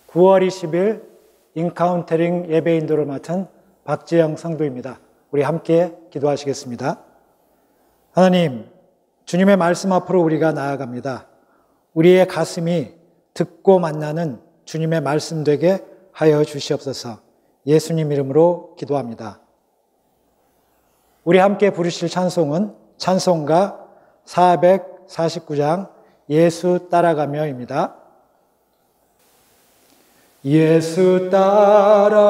9월 20일 인카운터링 예배 인도를 맡은 박재영 성도입니다. 우리 함께 기도하시겠습니다. 하나님, 주님의 말씀 앞으로 우리가 나아갑니다. 우리의 가슴이 듣고 만나는 주님의 말씀 되게 하여 주시옵소서. 예수님 이름으로 기도합니다. 우리 함께 부르실 찬송은 찬송가 449장 예수 따라가며입니다. 예수 따라가며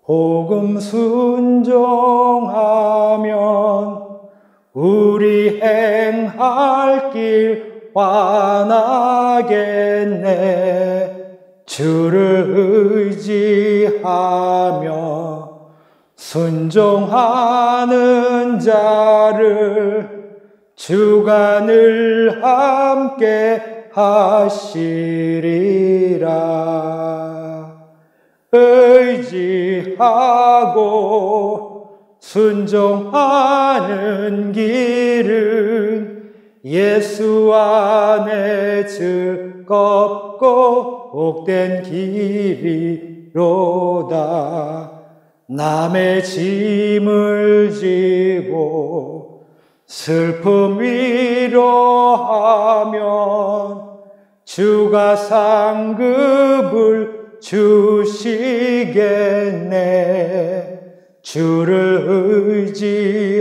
복음 순종하면 우리 행할 길 환하겠네. 주를 의지하며 순종하는 자를 주가 늘 함께 하시리라. 의지하고 순종하는 길은 예수 안에 즐겁고 복된 길이로다. 남의 짐을 지고 슬픔 위로하면 주가 상급을 주시겠네. 주를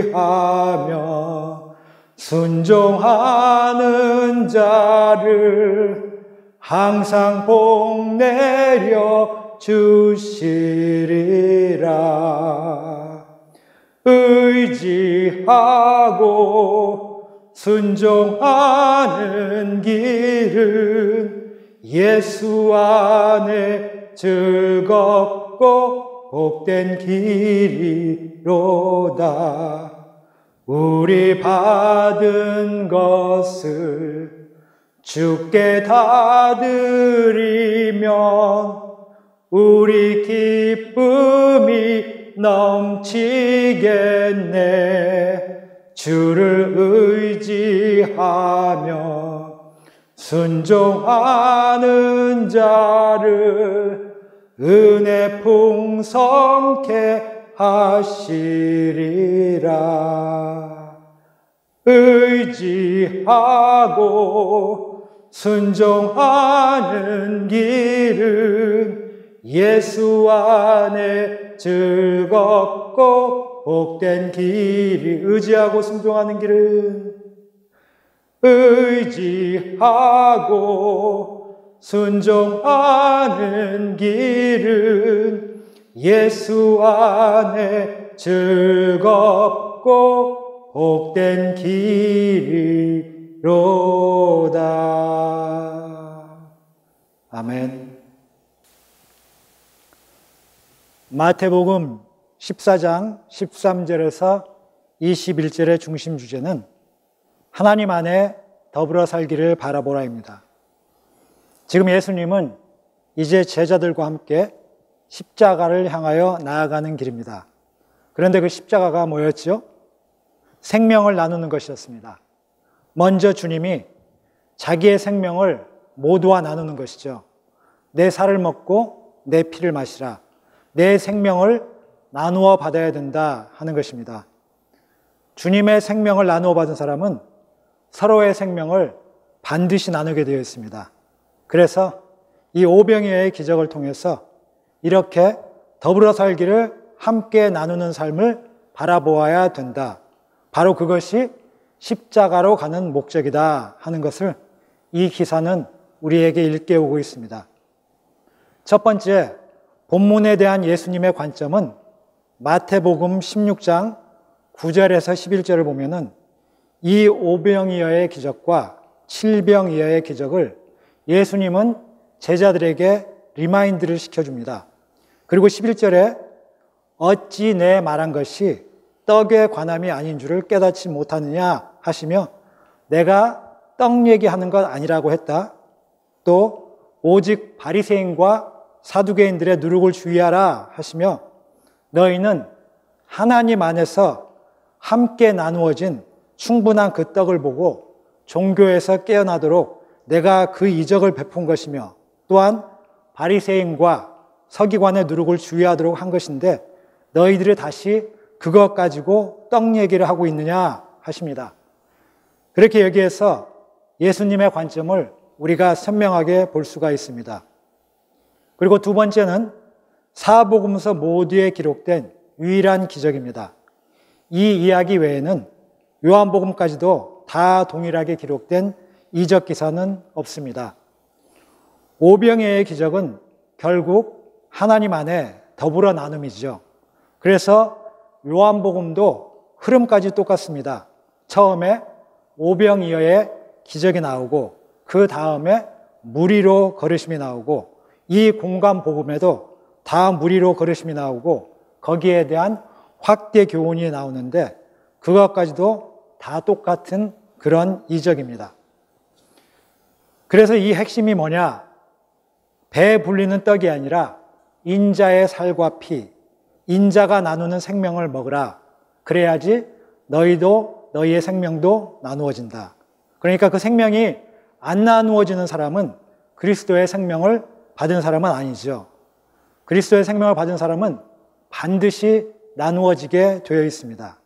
의지하며 순종하는 자를 항상 복 내려 주시리라. 의지하고 순종하는 길은 예수 안에 즐겁고 복된 길이로다. 우리 받은 것을 주께 다 드리면 우리 기쁨이 넘치겠네. 주를 의지하며 순종하는 자를 은혜 풍성케 하시리라. 의지하고 순종하는 길은 예수 안에 즐겁고 복된 길이. 의지하고 순종하는 길은 의지하고 순종하는 길은 예수 안에 즐겁고 복된 길이로다. 아멘. 마태복음 14장 13절에서 21절의 중심 주제는 하나님 안에 더불어 살기를 바라보라입니다. 지금 예수님은 이제 제자들과 함께 십자가를 향하여 나아가는 길입니다. 그런데 그 십자가가 뭐였죠? 생명을 나누는 것이었습니다. 먼저 주님이 자기의 생명을 모두와 나누는 것이죠. 내 살을 먹고 내 피를 마시라. 내 생명을 나누어 받아야 된다 하는 것입니다. 주님의 생명을 나누어 받은 사람은 서로의 생명을 반드시 나누게 되어 있습니다. 그래서 이 오병이어의 기적을 통해서 이렇게 더불어 살기를 함께 나누는 삶을 바라보아야 된다. 바로 그것이 십자가로 가는 목적이다 하는 것을 이 기사는 우리에게 일깨우고 있습니다. 첫 번째, 본문에 대한 예수님의 관점은 마태복음 16장 9절에서 11절을 보면은 이 오병이어의 기적과 칠병이어의 기적을 예수님은 제자들에게 리마인드를 시켜줍니다. 그리고 11절에 어찌 내 말한 것이 떡의 관함이 아닌 줄을 깨닫지 못하느냐 하시며 내가 떡 얘기하는 것 아니라고 했다. 또 오직 바리새인과 사두개인들의 누룩을 주의하라 하시며 너희는 하나님 안에서 함께 나누어진 충분한 그 떡을 보고 종교에서 깨어나도록 내가 그 이적을 베푼 것이며 또한 바리새인과 서기관의 누룩을 주의하도록 한 것인데 너희들이 다시 그것 가지고 떡 얘기를 하고 있느냐 하십니다. 그렇게 여기에서 예수님의 관점을 우리가 선명하게 볼 수가 있습니다. 그리고 두 번째는 사복음서 모두에 기록된 유일한 기적입니다. 이 이야기 외에는 요한복음까지도 다 동일하게 기록된 이적 기사는 없습니다. 오병이어의 기적은 결국 하나님 안에 더불어 나눔이죠. 그래서 요한복음도 흐름까지 똑같습니다. 처음에 오병이어의 기적이 나오고 그 다음에 무리로 걸으심이 나오고 이 공간 복음에도 다 무리로 걸으심이 나오고 거기에 대한 확대 교훈이 나오는데 그것까지도 다 똑같은 그런 이적입니다. 그래서 이 핵심이 뭐냐? 배 불리는 떡이 아니라 인자의 살과 피, 인자가 나누는 생명을 먹으라. 그래야지 너희도 너희의 생명도 나누어진다. 그러니까 그 생명이 안 나누어지는 사람은 그리스도의 생명을 받은 사람은 아니죠. 그리스도의 생명을 받은 사람은 반드시 나누어지게 되어 있습니다.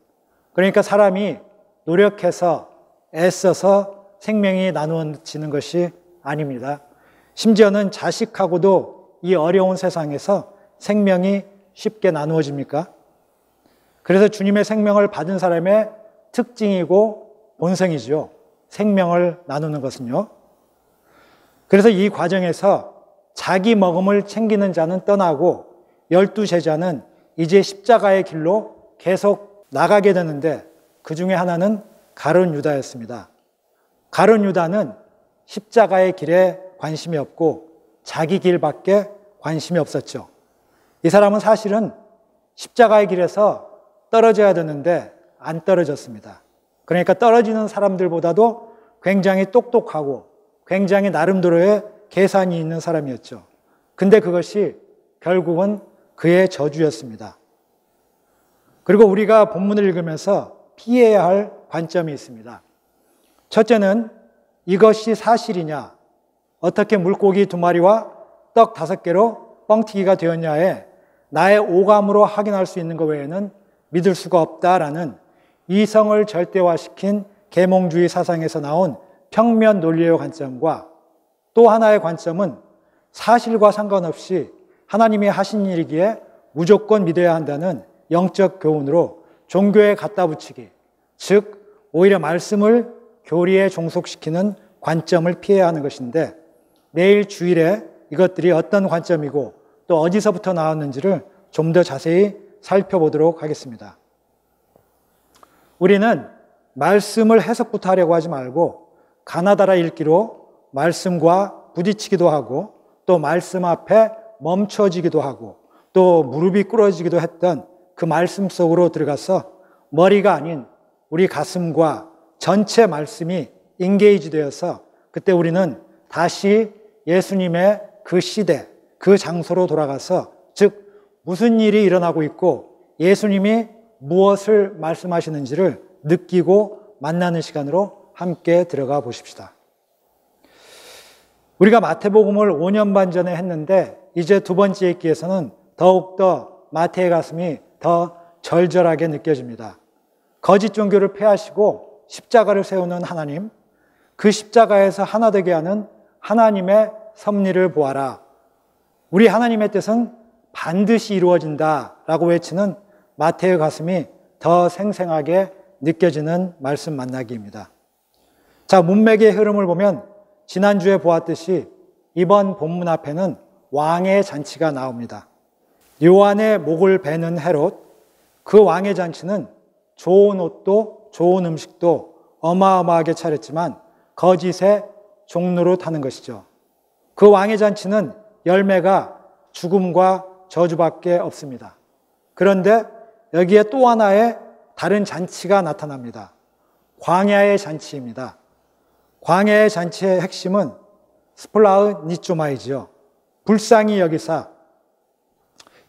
그러니까 사람이 노력해서 애써서 생명이 나누어지는 것이 아닙니다. 심지어는 자식하고도 이 어려운 세상에서 생명이 쉽게 나누어집니까? 그래서 주님의 생명을 받은 사람의 특징이고 본성이죠. 생명을 나누는 것은요. 그래서 이 과정에서 자기 먹음을 챙기는 자는 떠나고 12제자는 이제 십자가의 길로 계속 나가게 되는데 그 중에 하나는 가룟 유다였습니다. 가룟 유다는 십자가의 길에 관심이 없고 자기 길밖에 관심이 없었죠. 이 사람은 사실은 십자가의 길에서 떨어져야 되는데 안 떨어졌습니다. 그러니까 떨어지는 사람들보다도 굉장히 똑똑하고 굉장히 나름대로의 계산이 있는 사람이었죠. 근데 그것이 결국은 그의 저주였습니다. 그리고 우리가 본문을 읽으면서 피해야 할 관점이 있습니다. 첫째는 이것이 사실이냐, 어떻게 물고기 2마리와 떡 5개로 뻥튀기가 되었냐에 나의 오감으로 확인할 수 있는 것 외에는 믿을 수가 없다라는 이성을 절대화시킨 계몽주의 사상에서 나온 평면 논리의 관점과 또 하나의 관점은 사실과 상관없이 하나님이 하신 일이기에 무조건 믿어야 한다는 영적 교훈으로 종교에 갖다 붙이기, 즉 오히려 말씀을 교리에 종속시키는 관점을 피해야 하는 것인데 내일 주일에 이것들이 어떤 관점이고 또 어디서부터 나왔는지를 좀 더 자세히 살펴보도록 하겠습니다. 우리는 말씀을 해석부터 하려고 하지 말고 가나다라 읽기로 말씀과 부딪히기도 하고 또 말씀 앞에 멈춰지기도 하고 또 무릎이 꿇어지기도 했던 그 말씀 속으로 들어가서 머리가 아닌 우리 가슴과 전체 말씀이 인게이지 되어서 그때 우리는 다시 예수님의 그 시대, 그 장소로 돌아가서 즉 무슨 일이 일어나고 있고 예수님이 무엇을 말씀하시는지를 느끼고 만나는 시간으로 함께 들어가 보십시다. 우리가 마태복음을 5년 반 전에 했는데 이제 두 번째 읽기에서는 더욱더 마태의 가슴이 더 절절하게 느껴집니다. 거짓 종교를 폐하시고 십자가를 세우는 하나님, 그 십자가에서 하나 되게 하는 하나님의 섭리를 보아라. 우리 하나님의 뜻은 반드시 이루어진다라고 외치는 마태의 가슴이 더 생생하게 느껴지는 말씀 만나기입니다. 자, 문맥의 흐름을 보면 지난주에 보았듯이 이번 본문 앞에는 왕의 잔치가 나옵니다. 요한의 목을 베는 헤롯, 그 왕의 잔치는 좋은 옷도 좋은 음식도 어마어마하게 차렸지만 거짓의 종로로 타는 것이죠. 그 왕의 잔치는 열매가 죽음과 저주밖에 없습니다. 그런데 여기에 또 하나의 다른 잔치가 나타납니다. 광야의 잔치입니다. 광야의 잔치의 핵심은 스플라우 니조마이지요. 불쌍히 여기사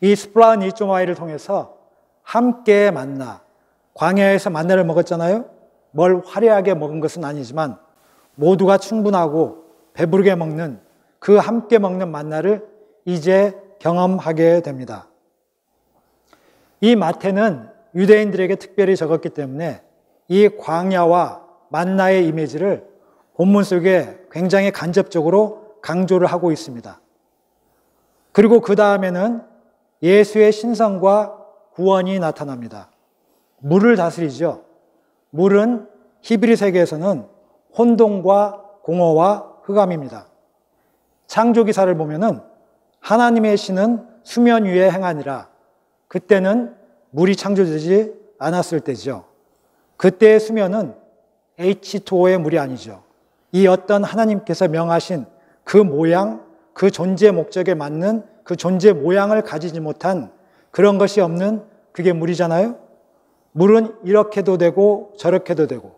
이 스플라우 니조마이를 통해서 함께 만나, 광야에서 만나를 먹었잖아요. 뭘 화려하게 먹은 것은 아니지만 모두가 충분하고 배부르게 먹는 그 함께 먹는 만나를 이제 경험하게 됩니다. 이 마태는 유대인들에게 특별히 적었기 때문에 이 광야와 만나의 이미지를 본문 속에 굉장히 간접적으로 강조를 하고 있습니다. 그리고 그 다음에는 예수의 신성과 구원이 나타납니다. 물을 다스리죠. 물은 히브리 세계에서는 혼돈과 공허와 흑암입니다. 창조기사를 보면은 하나님의 신은 수면 위에 행하니라. 그때는 물이 창조되지 않았을 때죠. 그때의 수면은 H2O의 물이 아니죠. 이 어떤 하나님께서 명하신 그 모양, 그 존재 목적에 맞는 그 존재 모양을 가지지 못한 그런 것이 없는 그게 물이잖아요. 물은 이렇게도 되고 저렇게도 되고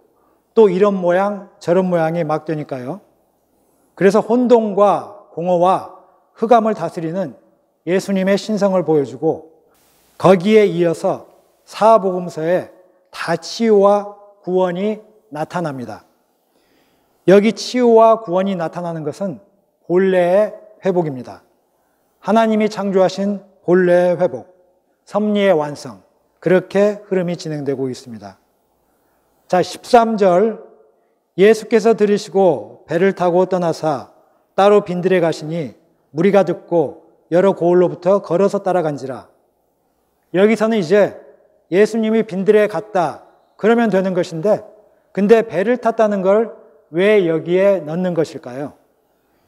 또 이런 모양 저런 모양이 막 되니까요. 그래서 혼돈과 공허와 흑암을 다스리는 예수님의 신성을 보여주고 거기에 이어서 사복음서에 다 치유와 구원이 나타납니다. 여기 치유와 구원이 나타나는 것은 본래의 회복입니다. 하나님이 창조하신 본래의 회복, 섭리의 완성, 그렇게 흐름이 진행되고 있습니다. 자, 13절 예수께서 들으시고 배를 타고 떠나사 따로 빈들에 가시니 무리가 듣고 여러 고을로부터 걸어서 따라간지라. 여기서는 이제 예수님이 빈들에 갔다 그러면 되는 것인데 근데 배를 탔다는 걸 왜 여기에 넣는 것일까요?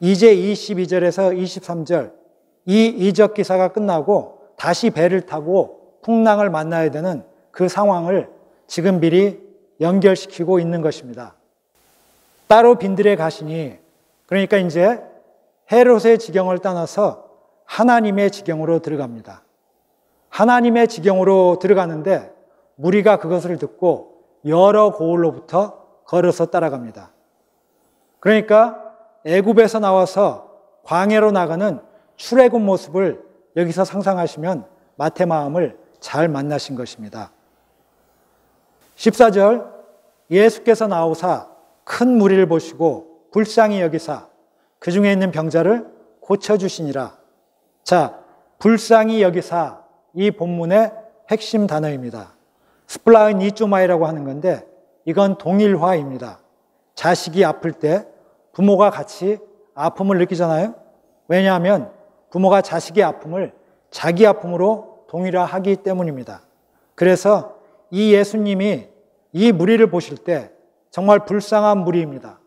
이제 22절에서 23절 이 이적 기사가 끝나고 다시 배를 타고 풍랑을 만나야 되는 그 상황을 지금 미리 연결시키고 있는 것입니다. 따로 빈들에 가시니 그러니까 이제 헤롯의 지경을 떠나서 하나님의 지경으로 들어갑니다. 하나님의 지경으로 들어가는데 무리가 그것을 듣고 여러 고을로부터 걸어서 따라갑니다. 그러니까 애굽에서 나와서 광야로 나가는 출애굽 모습을 여기서 상상하시면 마태 마음을 잘 만나신 것입니다. 14절 예수께서 나오사 큰 무리를 보시고 불쌍히 여기사 그 중에 있는 병자를 고쳐주시니라. 자, 불쌍히 여기사 이 본문의 핵심 단어입니다. 스플라인 니조마이라고 하는 건데 이건 동일화입니다. 자식이 아플 때 부모가 같이 아픔을 느끼잖아요. 왜냐하면 부모가 자식의 아픔을 자기 아픔으로 동일화하기 때문입니다. 그래서 이 예수님이 이 무리를 보실 때 정말 불쌍한 무리입니다.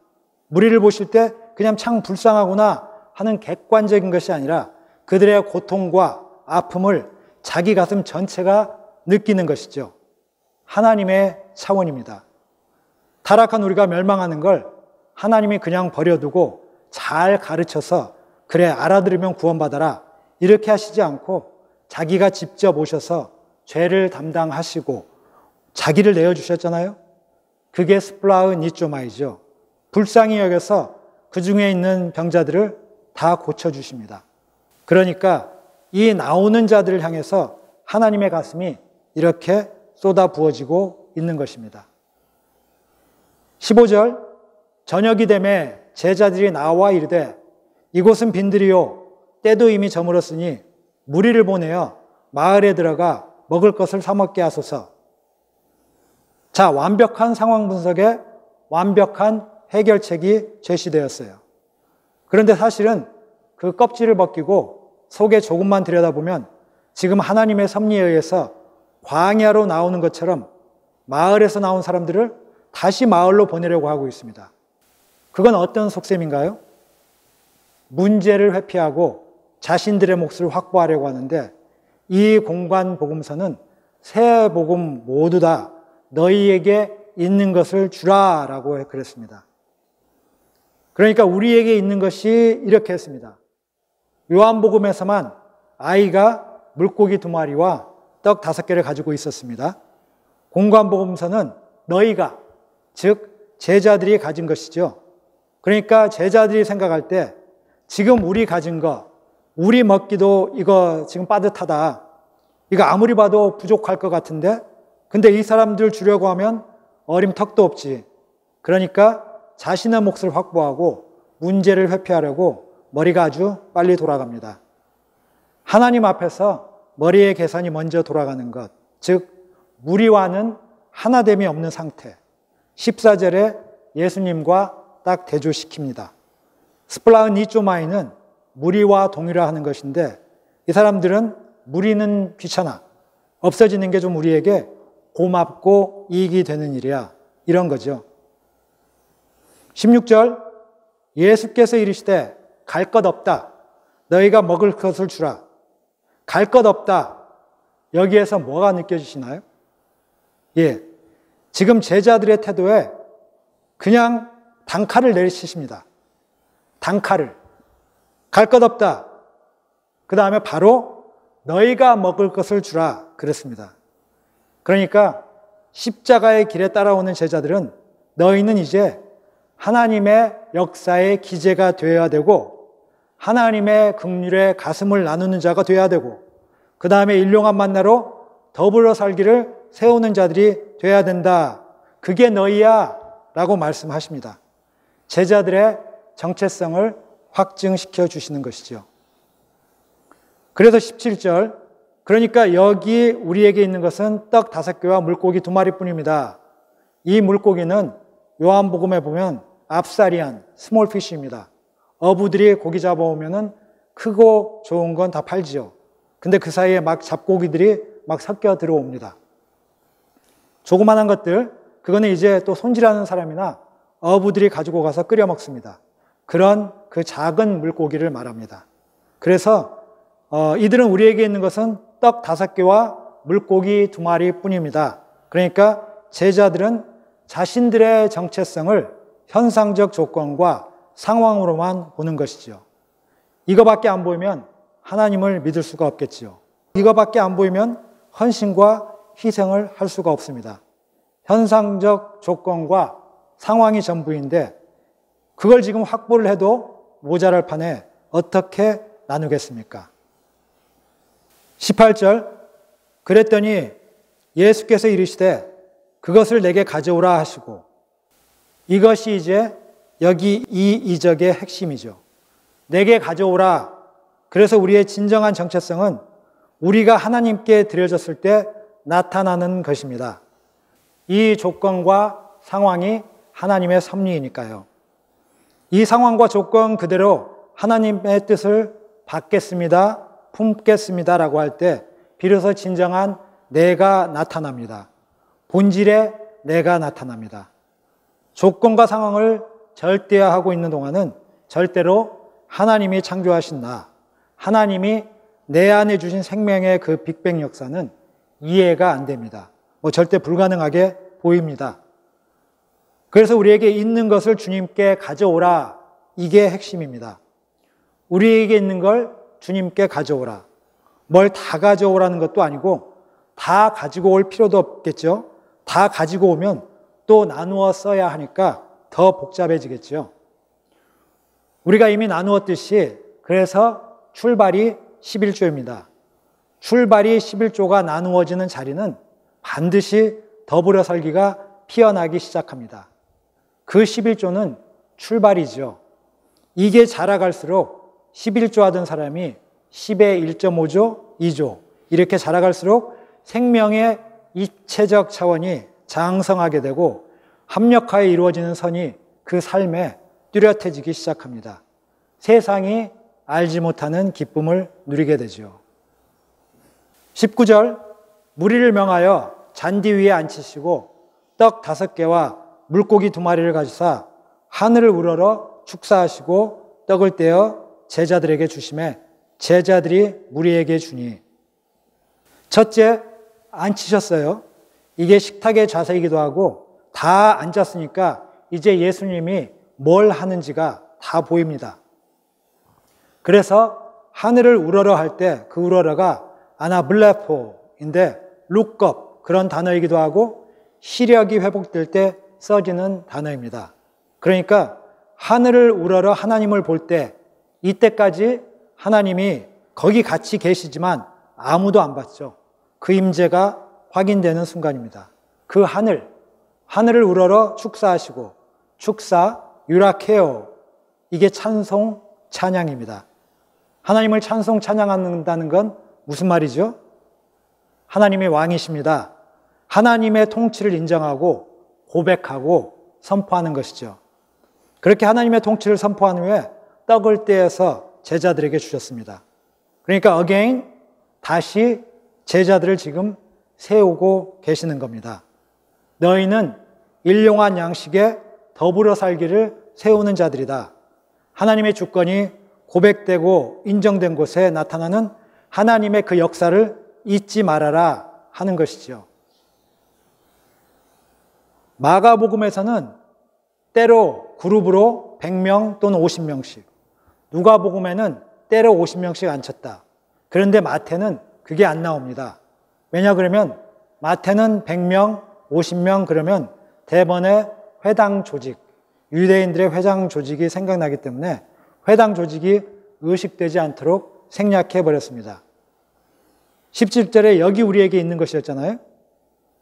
무리를 보실 때 그냥 참 불쌍하구나 하는 객관적인 것이 아니라 그들의 고통과 아픔을 자기 가슴 전체가 느끼는 것이죠. 하나님의 차원입니다. 타락한 우리가 멸망하는 걸 하나님이 그냥 버려두고 잘 가르쳐서 그래 알아들으면 구원받아라 이렇게 하시지 않고 자기가 직접 오셔서 죄를 담당하시고 자기를 내어주셨잖아요. 그게 스플라우 니조마이죠. 불쌍히 여겨서 그 중에 있는 병자들을 다 고쳐주십니다. 그러니까 이 나오는 자들을 향해서 하나님의 가슴이 이렇게 쏟아 부어지고 있는 것입니다. 15절 저녁이 되매 제자들이 나와 이르되 이곳은 빈들이요 때도 이미 저물었으니 무리를 보내어 마을에 들어가 먹을 것을 사 먹게 하소서. 자, 완벽한 상황 분석에 완벽한 해결책이 제시되었어요. 그런데 사실은 그 껍질을 벗기고 속에 조금만 들여다보면 지금 하나님의 섭리에 의해서 광야로 나오는 것처럼 마을에서 나온 사람들을 다시 마을로 보내려고 하고 있습니다. 그건 어떤 속셈인가요? 문제를 회피하고 자신들의 몫을 확보하려고 하는데 이 공관 복음서는 새 복음 모두 다 너희에게 있는 것을 주라라고 그랬습니다. 그러니까 우리에게 있는 것이 이렇게 했습니다. 요한복음에서만 아이가 물고기 2마리와 떡 5개를 가지고 있었습니다. 공관복음서는 너희가, 즉 제자들이 가진 것이죠. 그러니까 제자들이 생각할 때 지금 우리 가진 거, 우리 먹기도 이거 지금 빠듯하다. 이거 아무리 봐도 부족할 것 같은데 근데 이 사람들 주려고 하면 어림턱도 없지. 그러니까 자신의 몫을 확보하고 문제를 회피하려고 머리가 아주 빨리 돌아갑니다. 하나님 앞에서 머리의 계산이 먼저 돌아가는 것, 즉 무리와는 하나됨이 없는 상태. 14절에 예수님과 딱 대조시킵니다. 스플라흐니조마이는 무리와 동일화하는 것인데 이 사람들은 무리는 귀찮아. 없어지는 게 좀 우리에게 고맙고 이익이 되는 일이야. 이런 거죠. 16절 예수께서 이르시되 갈 것 없다. 너희가 먹을 것을 주라. 갈 것 없다. 여기에서 뭐가 느껴지시나요? 예, 지금 제자들의 태도에 그냥 단칼을 내리치십니다. 단칼을. 갈 것 없다. 그 다음에 바로 너희가 먹을 것을 주라 그랬습니다. 그러니까 십자가의 길에 따라오는 제자들은 너희는 이제 하나님의 역사의 기제가 되어야 되고 하나님의 긍휼에 가슴을 나누는 자가 되어야 되고 그 다음에 일용한 만나로 더불어 살기를 세우는 자들이 되어야 된다. 그게 너희야 라고 말씀하십니다. 제자들의 정체성을 확증시켜 주시는 것이죠. 그래서 17절 그러니까 여기 우리에게 있는 것은 떡 5개와 물고기 2마리뿐입니다. 이 물고기는 요한복음에 보면 압사리안, 스몰피쉬입니다. 어부들이 고기 잡아오면 크고 좋은 건 다 팔지요. 근데 그 사이에 막 잡고기들이 막 섞여 들어옵니다. 조그만한 것들, 그거는 이제 또 손질하는 사람이나 어부들이 가지고 가서 끓여 먹습니다. 그런 그 작은 물고기를 말합니다. 그래서 이들은 우리에게 있는 것은 떡 5개와 물고기 2마리 뿐입니다. 그러니까 제자들은 자신들의 정체성을 현상적 조건과 상황으로만 보는 것이죠. 이거밖에 안 보이면 하나님을 믿을 수가 없겠지요. 이거밖에 안 보이면 헌신과 희생을 할 수가 없습니다. 현상적 조건과 상황이 전부인데 그걸 지금 확보를 해도 모자랄 판에 어떻게 나누겠습니까? 18절 그랬더니 예수께서 이르시되 그것을 내게 가져오라 하시고 이것이 이제 여기 이 이적의 핵심이죠. 내게 가져오라. 그래서 우리의 진정한 정체성은 우리가 하나님께 드려졌을 때 나타나는 것입니다. 이 조건과 상황이 하나님의 섭리이니까요. 이 상황과 조건 그대로 하나님의 뜻을 받겠습니다, 품겠습니다라고 할 때 비로소 진정한 내가 나타납니다. 본질의 내가 나타납니다. 조건과 상황을 절대화하고 있는 동안은 절대로 하나님이 창조하신 나, 하나님이 내 안에 주신 생명의 그 빅뱅 역사는 이해가 안 됩니다. 절대 불가능하게 보입니다. 그래서 우리에게 있는 것을 주님께 가져오라. 이게 핵심입니다. 우리에게 있는 걸 주님께 가져오라. 뭘 다 가져오라는 것도 아니고 다 가지고 올 필요도 없겠죠. 다 가지고 오면 또 나누어 써야 하니까 더 복잡해지겠죠. 우리가 이미 나누었듯이 그래서 출발이 11조입니다. 출발이 11조가 나누어지는 자리는 반드시 더불어 살기가 피어나기 시작합니다. 그 11조는 출발이죠. 이게 자라갈수록 11조 하던 사람이 10의 1.5조, 2조 이렇게 자라갈수록 생명의 입체적 차원이 장성하게 되고 합력하여 이루어지는 선이 그 삶에 뚜렷해지기 시작합니다. 세상이 알지 못하는 기쁨을 누리게 되죠. 19절 무리를 명하여 잔디 위에 앉히시고 떡 5개와 물고기 2마리를 가지사 하늘을 우러러 축사하시고 떡을 떼어 제자들에게 주시매 제자들이 무리에게 주니. 첫째, 앉히셨어요. 이게 식탁의 자세이기도 하고 다 앉았으니까 이제 예수님이 뭘 하는지가 다 보입니다. 그래서 하늘을 우러러 할 때 그 우러러가 아나블레포인데 룩업 그런 단어이기도 하고 시력이 회복될 때 써지는 단어입니다. 그러니까 하늘을 우러러 하나님을 볼 때 이때까지 하나님이 거기 같이 계시지만 아무도 안 봤죠. 그 임재가 확인되는 순간입니다. 그 하늘을 우러러 축사하시고 축사, 유라케오 이게 찬송, 찬양입니다. 하나님을 찬송, 찬양한다는 건 무슨 말이죠? 하나님이 왕이십니다. 하나님의 통치를 인정하고 고백하고 선포하는 것이죠. 그렇게 하나님의 통치를 선포한 후에 떡을 떼어서 제자들에게 주셨습니다. 그러니까 again, 다시 제자들을 지금 세우고 계시는 겁니다. 너희는 일용한 양식에 더불어 살기를 세우는 자들이다. 하나님의 주권이 고백되고 인정된 곳에 나타나는 하나님의 그 역사를 잊지 말아라 하는 것이죠. 마가복음에서는 때로 그룹으로 100명 또는 50명씩, 누가복음에는 때로 50명씩 앉혔다. 그런데 마태는 그게 안 나옵니다. 왜냐 그러면 마태는 100명, 50명 그러면 대번에 회당 조직, 유대인들의 회당 조직이 생각나기 때문에 회당 조직이 의식되지 않도록 생략해 버렸습니다. 17절에 여기 우리에게 있는 것이었잖아요.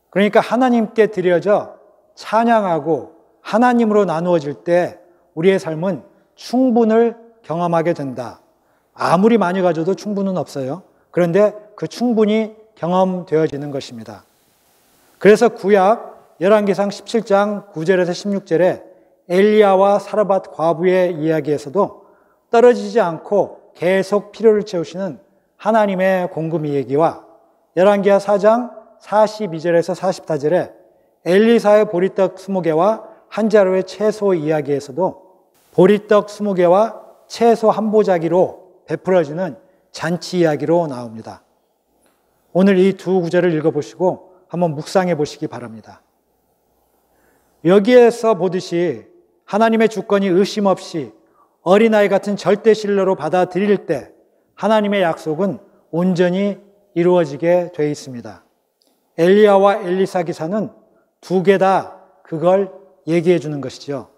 그러니까 하나님께 드려져 찬양하고 하나님으로 나누어질 때 우리의 삶은 충분을 경험하게 된다. 아무리 많이 가져도 충분은 없어요. 그런데 그 충분이 경험되어지는 것입니다. 그래서 구약 열왕기상 17장 9절에서 16절에 엘리야와 사르밧 과부의 이야기에서도 떨어지지 않고 계속 필요를 채우시는 하나님의 공급 이야기와 열왕기하 4장 42절에서 44절에 엘리사의 보리떡 20개와 한 자루의 채소 이야기에서도 보리떡 20개와 채소 한 보자기로 베풀어지는 잔치 이야기로 나옵니다. 오늘 이 두 구절을 읽어보시고 한번 묵상해 보시기 바랍니다. 여기에서 보듯이 하나님의 주권이 의심 없이 어린아이 같은 절대 신뢰로 받아들일 때 하나님의 약속은 온전히 이루어지게 되어 있습니다. 엘리야와 엘리사 기사는 두 개 다 그걸 얘기해 주는 것이죠.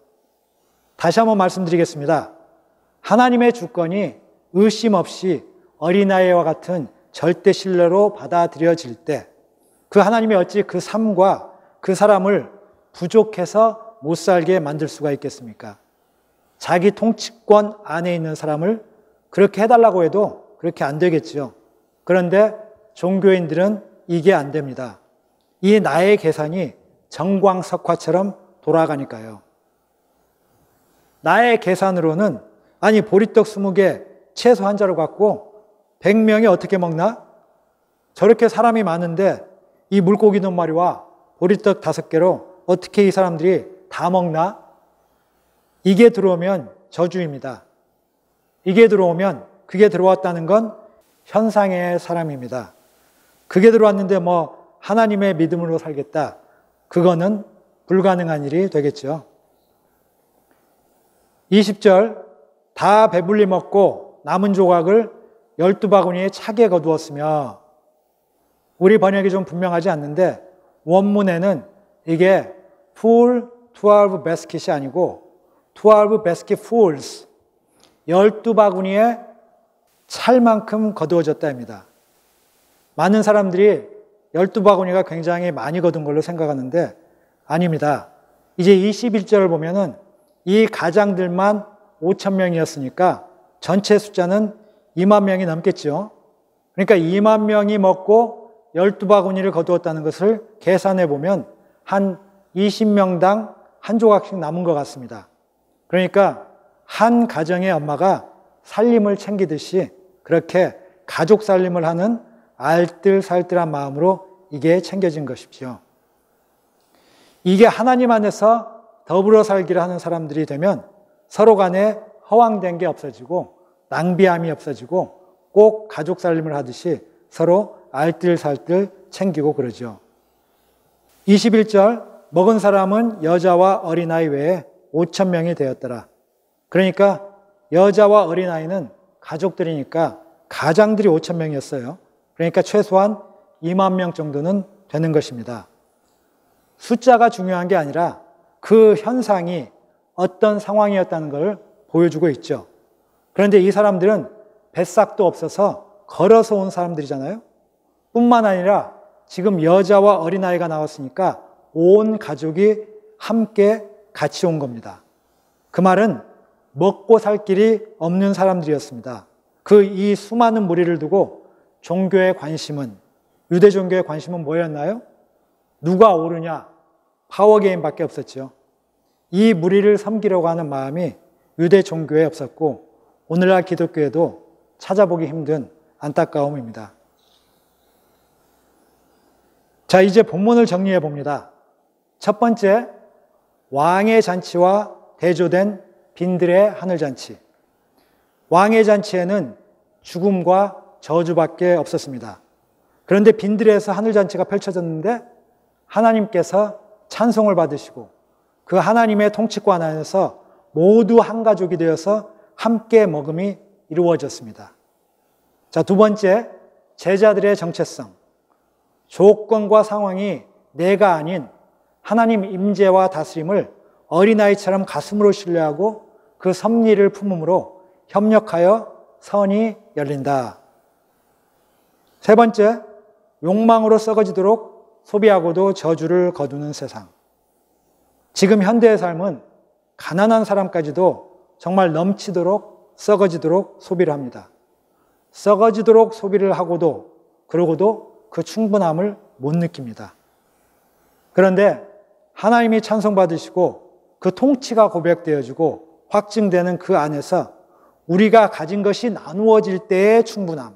다시 한번 말씀드리겠습니다. 하나님의 주권이 의심 없이 어린아이와 같은 절대 신뢰로 받아들여질 때 그 하나님이 어찌 그 삶과 그 사람을 부족해서 못 살게 만들 수가 있겠습니까? 자기 통치권 안에 있는 사람을 그렇게 해달라고 해도 그렇게 안 되겠죠. 그런데 종교인들은 이게 안 됩니다. 이 나의 계산이 정광석화처럼 돌아가니까요. 나의 계산으로는 아니 보리떡 20개 채소 한 자루 갖고 100명이 어떻게 먹나? 저렇게 사람이 많은데 이 물고기 몇 마리와 보리떡 5개로 어떻게 이 사람들이 다 먹나? 이게 들어오면 저주입니다. 이게 들어오면 그게 들어왔다는 건 현상의 사람입니다. 그게 들어왔는데 뭐 하나님의 믿음으로 살겠다. 그거는 불가능한 일이 되겠죠. 20절 다 배불리 먹고 남은 조각을 12바구니에 차게 거두었으며 우리 번역이 좀 분명하지 않는데 원문에는 이게 full 12 basket이 아니고 12 basket fulls 12바구니에 찰 만큼 거두어졌다 합니다. 많은 사람들이 12바구니가 굉장히 많이 거둔 걸로 생각하는데 아닙니다. 이제 21절을 보면은 이 가장들만 5,000명이었으니까 전체 숫자는 2만 명이 넘겠죠. 그러니까 2만 명이 먹고 12바구니를 거두었다는 것을 계산해 보면 한 20명당 한 조각씩 남은 것 같습니다. 그러니까 한 가정의 엄마가 살림을 챙기듯이 그렇게 가족 살림을 하는 알뜰살뜰한 마음으로 이게 챙겨진 것이죠. 이게 하나님 안에서 더불어 살기를 하는 사람들이 되면 서로 간에 허황된 게 없어지고 낭비함이 없어지고 꼭 가족 살림을 하듯이 서로 알뜰살뜰 챙기고 그러죠. 21절 먹은 사람은 여자와 어린아이 외에 5,000명이 되었더라. 그러니까 여자와 어린아이는 가족들이니까 가장들이 5,000명이었어요. 그러니까 최소한 2만 명 정도는 되는 것입니다. 숫자가 중요한 게 아니라 그 현상이 어떤 상황이었다는 걸 보여주고 있죠. 그런데 이 사람들은 뱃삭도 없어서 걸어서 온 사람들이잖아요. 뿐만 아니라 지금 여자와 어린아이가 나왔으니까 온 가족이 함께 같이 온 겁니다. 그 말은 먹고 살 길이 없는 사람들이었습니다. 그 이 수많은 무리를 두고 종교의 관심은, 유대 종교의 관심은 뭐였나요? 누가 오르냐? 파워게임밖에 없었죠. 이 무리를 섬기려고 하는 마음이 유대 종교에 없었고 오늘날 기독교에도 찾아보기 힘든 안타까움입니다. 자, 이제 본문을 정리해 봅니다. 첫 번째, 왕의 잔치와 대조된 빈들의 하늘잔치. 왕의 잔치에는 죽음과 저주밖에 없었습니다. 그런데 빈들에서 하늘잔치가 펼쳐졌는데 하나님께서 찬송을 받으시고 그 하나님의 통치권 안에서 모두 한 가족이 되어서 함께 먹음이 이루어졌습니다. 자, 두 번째, 제자들의 정체성. 조건과 상황이 내가 아닌 하나님 임재와 다스림을 어린아이처럼 가슴으로 신뢰하고 그 섭리를 품음으로 협력하여 선이 열린다. 세 번째, 욕망으로 썩어지도록 소비하고도 저주를 거두는 세상. 지금 현대의 삶은 가난한 사람까지도 정말 넘치도록 썩어지도록 소비를 합니다. 썩어지도록 소비를 하고도 그러고도 그 충분함을 못 느낍니다. 그런데 하나님이 찬송받으시고 그 통치가 고백되어지고 확증되는 그 안에서 우리가 가진 것이 나누어질 때의 충분함,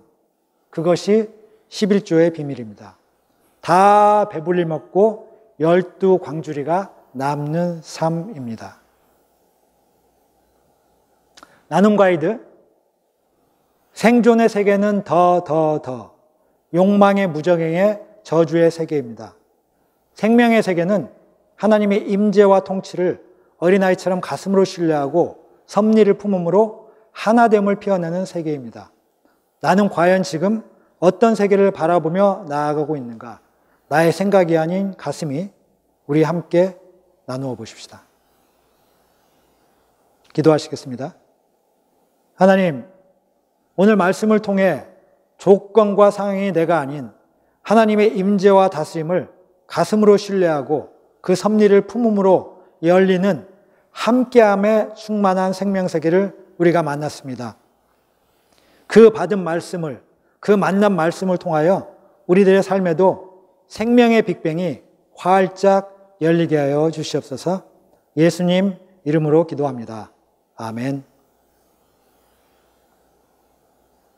그것이 11조의 비밀입니다. 다 배불리 먹고 12광주리가 남는 삶입니다. 나눔 가이드, 생존의 세계는 더 욕망의 무정행의 저주의 세계입니다. 생명의 세계는 하나님의 임재와 통치를 어린아이처럼 가슴으로 신뢰하고 섭리를 품음으로 하나됨을 피워내는 세계입니다. 나는 과연 지금 어떤 세계를 바라보며 나아가고 있는가? 나의 생각이 아닌 가슴이 우리 함께 나누어 보십시다. 기도하시겠습니다. 하나님, 오늘 말씀을 통해 조건과 상황이 내가 아닌 하나님의 임재와 다스림을 가슴으로 신뢰하고 그 섭리를 품음으로 열리는 함께함에 충만한 생명세계를 우리가 만났습니다. 그 받은 말씀을, 그 만난 말씀을 통하여 우리들의 삶에도 생명의 빅뱅이 활짝 열리게 하여 주시옵소서. 예수님 이름으로 기도합니다. 아멘.